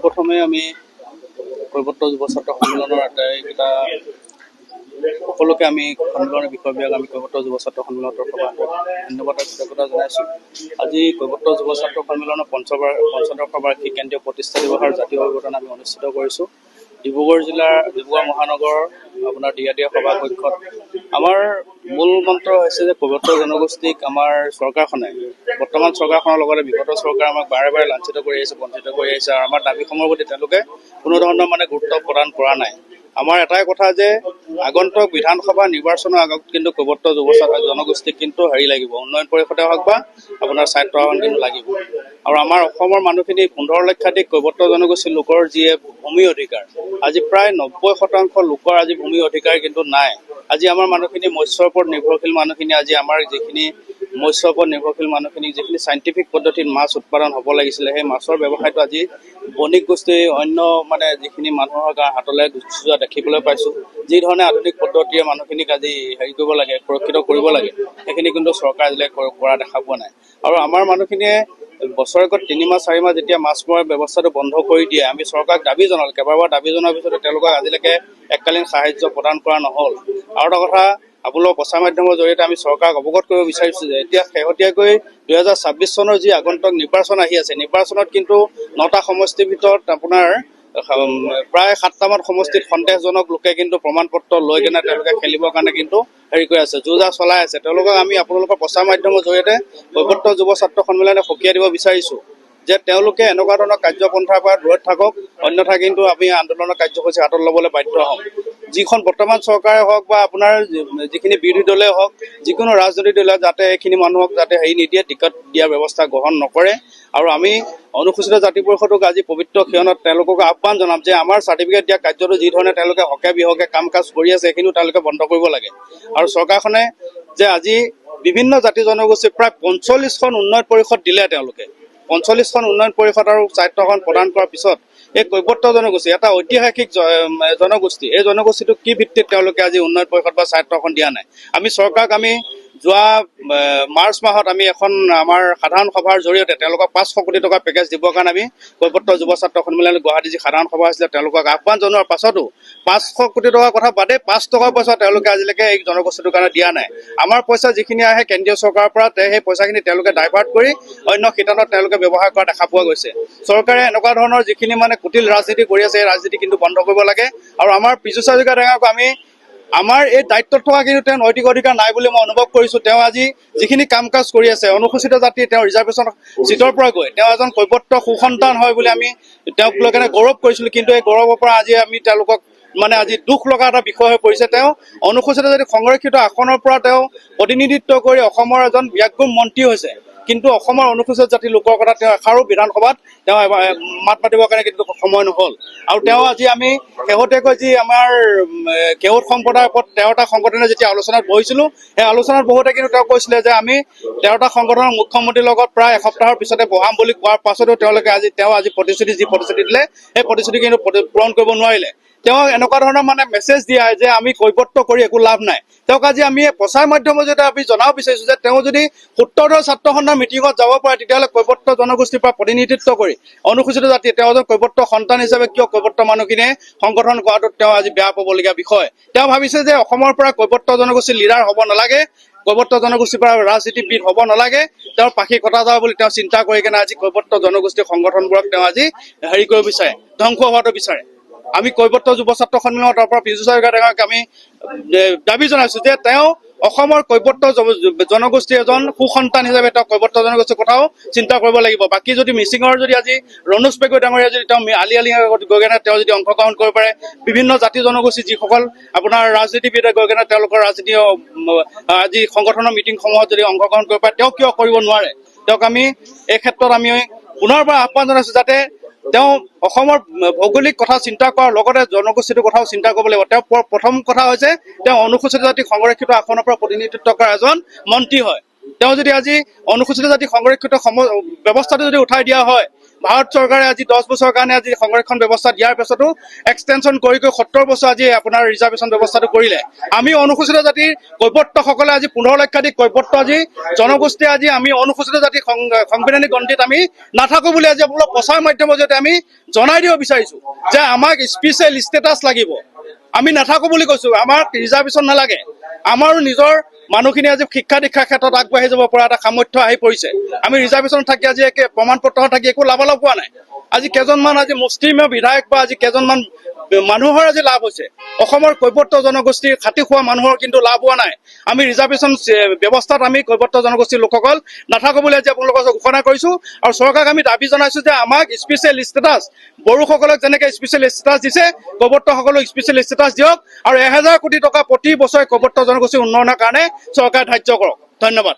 পোনপ্ৰথমে আমি কৈৱৰ্ত যুৱ ছাত্ৰ সন্মিলনৰ আটাইকেইটা সকলোকে আমি সন্মিলনৰ বিষয়বিলাক আমি কৈৱৰ্ত যুৱ ছাত্ৰ সন্মিলনৰ তৰফৰ পৰা ধন্যবাদ আৰু কৃতজ্ঞতা জনাইছোঁ। আজি কৈৱৰ্ত যুৱ ছাত্ৰ সন্মিলনৰ পঞ্চদশ বাৰ্ষিক কেন্দ্ৰীয় প্ৰতিষ্ঠা দিৱস আৰু জাতীয় অভিৱৰ্তন আমি অনুষ্ঠিত কৰিছোঁ। ডিব্ৰুগড় মহানগৰ আপোনাৰ দিয়া সভা কক্ষত আমাৰ মূল মন্ত্ৰ হৈছে যে কৈৱৰ্ত জনগোষ্ঠীক আমাৰ চৰকাৰখনে বৰ্তমান চৰকাৰখনৰ লগতে বিগত চৰকাৰে আমাক বাৰে বাৰে লাঞ্ছিত কৰি আহিছে, বঞ্চিত কৰি আহিছে আৰু আমাৰ দাবীসমূহৰ প্ৰতি তেওঁলোকে কোনো ধৰণৰ গুৰুত্ব প্ৰদান কৰা নাই। আমাৰ এটাই কথা যে আগন্তুক বিধানসভা নিৰ্বাচনৰ আগত কিন্তু কৈৱৰ্ত যুৱ জনগোষ্ঠীক কিন্তু লাগিব, উন্নয়ন পৰিষদে হওক বা আপোনাৰ স্বায়ত্ত শাসন কিন্তু লাগিব। আৰু আমাৰ অসমৰ মানুহখিনি 15 লক্ষাধিক কৈৱৰ্ত জনগোষ্ঠীৰ লোকৰ যিয়ে ভূমি অধিকাৰ, আজি প্ৰায় 90% লোকৰ আজি ভূমি অধিকাৰ কিন্তু নাই। আজি আমাৰ মানুহখিনি মৎস্যৰ ওপৰত নিৰ্ভৰশীল মানুহখিনি, আজি আমাৰ যিখিনি মৎস্যৰ ওপৰত নিৰ্ভৰশীল মানুহখিনি যিখিনি চাইণ্টিফিক পদ্ধতিত মাছ উৎপাদন হ'ব লাগিছিলে, সেই মাছৰ ব্যৱসায়টো আজি বণিক গোষ্ঠী অন্য যিখিনি মানুহৰ হাতলৈ গুচি যোৱা দেখিবলৈ পাইছোঁ। যি ধৰণে আধুনিক পদ্ধতিৰে মানুহখিনিক আজি কৰিব লাগে, সুৰক্ষিত কৰিব লাগে, সেইখিনি কিন্তু চৰকাৰে আজিলৈকে কৰা দেখা পোৱা নাই। আৰু আমাৰ মানুহখিনিয়ে বছৰেকত 3 মাহ 4 মাহ যেতিয়া মাছ মৰাৰ ব্যৱস্থাটো বন্ধ কৰি দিয়ে, আমি চৰকাৰক দাবী জনালোঁ, কেইবাবাৰ দাবী জনাৰ পিছতো তেওঁলোকক আজিলৈকে এককালীন সাহায্য প্ৰদান কৰা নহ'ল। আৰু এটা কথা আপোনালোকৰ প্ৰচাৰ মাধ্যমৰ জৰিয়তে আমি চৰকাৰক অৱগত কৰিব বিচাৰিছোঁ যে এতিয়া শেহতীয়াকৈ 2026 চনৰ যি আগন্তুক নিৰ্বাচন আহি আছে, নিৰ্বাচনত কিন্তু 9টা সমষ্টিৰ ভিতৰত আপোনাৰ প্ৰায় 7টামান সমষ্টিত সন্দেহজনক লোকে কিন্তু প্ৰমাণ পত্ৰ লৈ কেনে তেওঁলোকে খেলিবৰ কাৰণে কিন্তু কৰি আছে, যো-জা চলাই আছে। তেওঁলোকক আমি আপোনালোকৰ প্ৰচাৰ মাধ্যমৰ জৰিয়তে কৈৱৰ্ত যুৱ ছাত্ৰ সন্মিলনে সকীয়াই দিব বিচাৰিছোঁ যে তেওঁলোকে এনেকুৱা ধৰণৰ কাৰ্যপন্থাৰ পৰা দূৰত থাকক, অন্যথা কিন্তু আমি আন্দোলনৰ কাৰ্যসূচী হাতত ল'বলৈ বাধ্য হ'ম। যিখন বৰ্তমান চৰকাৰে হওক বা আপোনাৰ যিখিনি বিৰোধী দলে হওক, যিকোনো ৰাজনৈতিক দলে যাতে এইখিনি মানুহক যাতে নিদিয়ে, টিকট দিয়াৰ ব্যৱস্থা গ্ৰহণ নকৰে। আৰু আমি অনুসূচিত জাতি পৰিষদক আজি পবিত্ৰ ক্ষণত তেওঁলোকক আহ্বান জনাম যে আমাৰ চাৰ্টিফিকেট দিয়া কাৰ্যটো যি ধৰণে তেওঁলোকে হকে বিহকে কাম কাজ কৰি আছে, সেইখিনিও তেওঁলোকে বন্ধ কৰিব লাগে। আৰু চৰকাৰখনে যে আজি বিভিন্ন জাতি জনগোষ্ঠীক প্ৰায় 45খন উন্নয়ন পৰিষদ দিলে, তেওঁলোকে 45খন উন্নয়ন পৰিষদ আৰু স্বায়ত্তশাসন প্ৰদান কৰাৰ পিছত এই কৈৱৰ্ত জনগোষ্ঠী এটা ঐতিহাসিক জনগোষ্ঠী, এই জনগোষ্ঠীটো কি ভিত্তিত তেওঁলোকে আজি উন্নয়ন পৰিষদ বা স্বায়ত্তশাসন দিয়া নাই। আমি চৰকাৰক যোৱা মাৰ্চ মাহত আমি এখন আমাৰ সাধাৰণ সভাৰ জৰিয়তে তেওঁলোকক 500 কোটি টকাৰ পেকেজ দিবৰ কাৰণে আমি কৈৱৰ্ত যুৱ ছাত্ৰ সন্মিলন গুৱাহাটী যি সাধাৰণ সভা হৈছিলে তেওঁলোকক আহ্বান জনোৱাৰ পাছতো 500 কোটি টকাৰ কথা বাদে 5 টকাৰ পইচা তেওঁলোকে আজিলৈকে এই জনগোষ্ঠীটোৰ কাৰণে দিয়া নাই। আমাৰ পইচা যিখিনি আহে কেন্দ্ৰীয় চৰকাৰৰ পৰা, সেই পইচাখিনি তেওঁলোকে ডাইভাৰ্ট কৰি অন্য শিতানত তেওঁলোকে ব্যৱহাৰ কৰা দেখা পোৱা গৈছে। চৰকাৰে এনেকুৱা ধৰণৰ যিখিনি কুটিল ৰাজনীতি কৰি আছে, এই ৰাজনীতি কিন্তু বন্ধ কৰিব লাগে। আৰু আমাৰ পীযুষ হাজৰিকা ডাঙৰীয়াক আমি আমাৰ এই দায়িত্বত থকা কিন্তু তেওঁ নৈতিক অধিকাৰ নাই বুলি মই অনুভৱ কৰিছোঁ। তেওঁ আজি যিখিনি কাম কাজ কৰি আছে, অনুসূচিত জাতি তেওঁ ৰিজাৰ্ভেশ্যন চিটৰ পৰা গৈ তেওঁ এজন কৈৱৰ্ত সুসন্তান হয় বুলি আমি তেওঁক লৈ কেনে গৌৰৱ কৰিছিলোঁ। কিন্তু এই গৌৰৱৰ পৰা আজি আমি তেওঁলোকক আজি দুখ লগা এটা বিষয় হৈ পৰিছে। তেওঁ অনুসূচিত জাতি সংৰক্ষিত আসনৰ পৰা তেওঁ প্ৰতিনিধিত্ব কৰি অসমৰ এজন ব্যাগগুম মন্ত্ৰী হৈছে, কিন্তু অসমৰ অনুসূচিত জাতিৰ লোকৰ কথা তেওঁ এষাৰো বিধানসভাত তেওঁ মাত মাতিবৰ কাৰণে কিন্তু সময় নহ'ল। আৰু তেওঁ আজি আমি শেহতীয়াকৈ যি আমাৰ কেওট সম্প্ৰদায়ৰ ওপৰত 13টা সংগঠনে যেতিয়া আলোচনাত বহিছিলোঁ, সেই আলোচনাত বহুতে কিন্তু তেওঁ কৈছিলে যে আমি 13টা সংগঠনৰ মুখ্যমন্ত্ৰীৰ লগত প্ৰায় এসপ্তাহৰ পিছতে বহাম বুলি কোৱাৰ পাছতো তেওঁলোকে তেওঁ আজি প্ৰতিশ্ৰুতি দিলে, সেই প্ৰতিশ্ৰুতি কিন্তু পূৰণ কৰিব নোৱাৰিলে। তেওঁ এনেকুৱা ধৰণৰ মেছেজ দিয়া যে আমি কৈৱৰ্ত কৰি একো লাভ নাই। তেওঁক আজি আমি প্ৰচাৰ মাধ্যমৰ জৰিয়তে আমি জনাব বিচাৰিছোঁ যে তেওঁ যদি 17 ছাত্ৰ সন্থাৰ মিটিঙত যাব পাৰে, তেতিয়াহ'লে কৈৱৰ্ত জনগোষ্ঠীৰ পৰা প্ৰতিনিধিত্ব কৰি অনুসূচিত জাতি তেওঁ এজন কৈৱৰ্ত সন্তান হিচাপে কিয় কৈৱৰ্ত মানুহখিনিয়ে সংগঠন কৰাটোত তেওঁ আজি বেয়া পাবলগীয়া বিষয়। তেওঁ ভাবিছে যে অসমৰ পৰা কৈৱৰ্ত জনগোষ্ঠীৰ লিডাৰ হ'ব নালাগে, কৈৱৰ্ত জনগোষ্ঠীৰ পৰা ৰাজনীতিবিদ হ'ব নালাগে, তেওঁৰ পাখি কটা যাব বুলি তেওঁ চিন্তা কৰি কেনে আজি কৈৱৰ্ত জনগোষ্ঠীৰ সংগঠনবোৰক তেওঁ আজি কৰিব বিচাৰে, ধ্বংস হোৱাটো বিচাৰে। আমি কৈৱৰ্ত যুৱ ছাত্ৰ সন্মিলনৰ তাৰ পৰা পীযুষ হাজৰিকা ডাঙৰীয়াক আমি দাবী জনাইছোঁ যে তেওঁ অসমৰ কৈৱৰ্ত জনগোষ্ঠীৰ এজন সুসন্তান হিচাপে তেওঁ কৈৱৰ্ত জনগোষ্ঠীৰ কথাও চিন্তা কৰিব লাগিব। বাকী যদি মিচিঙৰ যদি আজি ৰণোজ পেগু ডাঙৰীয়া যদি তেওঁ আলি গৈ কেনে তেওঁ যদি অংশগ্ৰহণ কৰিব পাৰে, বিভিন্ন জাতি জনগোষ্ঠী যিসকল আপোনাৰ ৰাজনীতিবিদে গৈ কেনে তেওঁলোকৰ ৰাজনীতি আজি সংগঠনৰ মিটিংসমূহত যদি অংশগ্ৰহণ কৰিব পাৰে, তেওঁ কিয় কৰিব নোৱাৰে। তেওঁক আমি এই ক্ষেত্ৰত আমি পুনৰবাৰ আহ্বান জনাইছোঁ যাতে তেওঁ অসমৰ ভৌগোলিক কথা চিন্তা কৰাৰ লগতে জনগোষ্ঠীটোৰ কথাও চিন্তা কৰিব লাগিব। তেওঁ প্ৰথম কথা হৈছে তেওঁ অনুসূচিত জাতি সংৰক্ষিত আসনৰ পৰা প্ৰতিনিধিত্ব কৰা এজন মন্ত্ৰী হয়। তেওঁ যদি আজি অনুসূচিত জাতি সংৰক্ষিত ব্যৱস্থাটো যদি উঠাই দিয়া হয় ভাৰত চৰকাৰে আজি 10 বছৰৰ কাৰণে আজি সংৰক্ষণ ব্যৱস্থা দিয়াৰ পিছতো এক্সটেনশ্যন কৰি 70 বছৰ আজি আপোনাৰ ৰিজাৰ্ভেশ্যন ব্যৱস্থাটো কৰিলে। আমি অনুসূচিত জাতিৰ কৈৱৰ্তসকলে আজি 15 লক্ষাধিক কৈৱৰ্ত আজি জনগোষ্ঠীয়ে আজি আমি অনুসূচিত জাতি সাংবিধানিক গণতিত আমি নাথাকো বুলি আজি আপোনালোক প্ৰচাৰ মাধ্যমৰ জৰিয়তে আমি জনাই দিব বিচাৰিছো যে আমাক স্পেচিয়েল ষ্টেটাছ লাগিব। আমি নাথাকো বুলি কৈছো, আমাক ৰিজাৰ্ভেশ্যন নালাগে। আমাৰো নিজৰ মানুহখিনি আজি শিক্ষা দীক্ষাৰ ক্ষেত্ৰত আগবাঢ়ি যাব পৰা এটা সামৰ্থ্য আহি পৰিছে। আমি ৰিজাৰ্ভেশ্যন থাকি আজি প্ৰমাণ পত্ৰ থাকি একো লাভালাভ পোৱা নাই। আজি কেইজনমান আজি মুষ্টিমেয় বিধায়ক বা আজি কেইজনমান মানুহৰ আজি লাভ হৈছে। অসমৰ কৈৱৰ্ত জনগোষ্ঠীৰ খাটি খোৱা মানুহৰ কিন্তু লাভ হোৱা নাই। আমি ৰিজাৰ্ভেশ্যন ব্যৱস্থাত আমি কৈৱৰ্ত জনগোষ্ঠীৰ লোকসকল নাথাকো বুলি আজি আপোনালোকৰ ঘোষণা কৰিছো। আৰু চৰকাৰক আমি দাবী জনাইছো যে আমাক স্পেচিয়েল ষ্টেটাছ, বড়োসকলক যেনেকৈ স্পেচিয়েল ষ্টেটাছ দিছে কৈৱৰ্তসকলক স্পেচিয়েল ষ্টেটাছ দিয়ক আৰু 1000 কোটি টকা প্ৰতি বছৰে কৈৱৰ্ত জনগোষ্ঠীৰ উন্নয়নৰ কাৰণে চৰকাৰে ধাৰ্য কৰক। ধন্যবাদ।